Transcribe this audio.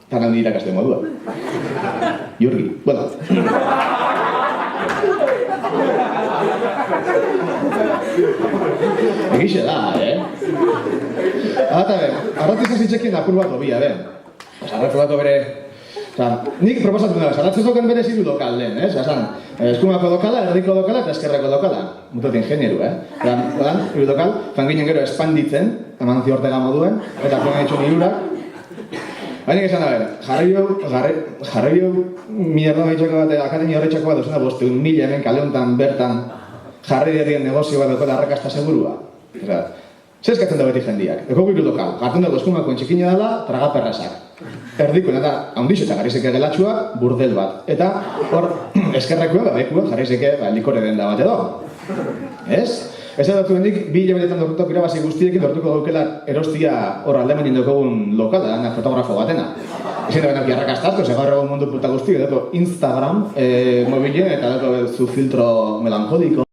Tan handi irakaste modua. Jurgi, bueno. Egixe da, arratizaz itxekin apur bat dobia, Sarratzeko bere... Nik proposatu dara, sarratzezoken bere ziru lokal den, eskumako dokala, erdiko dokala eta eskerreko dokala. Mutotin generu, hiru dokal, fanginen gero espanditzen, Amancio Ortega moduen, eta joan ditxun hirurak. Baina esan da, jarraio mierda maitxako bat, akademia horretxako bat, duzuna 500.000 hemen kale honetan bertan jarri derrien negozio bat dukela arrakasta segurua. Zer eskatzen da beti jendiak? Eko hiru lokal, jartzen dago eskumako entxikina dela, tragaperrazak. Erdiko, eta haundixo eta garrizeke gelatxua, burdel bat. Eta hor, eskerrekoa, bekua, jarrizeke likore denda bat edo. Ez? Ez edatu hendik, 2 hilabetetan dortutok irabazi guztiekin dortuko daukela erostia hor aldemanin dukogun lokala, danak fotografo batena. Ezin da benak jarrakastazko, gaur egun mundu puta guzti, edako Instagram, mobilen eta edako zu filtro melankoliko.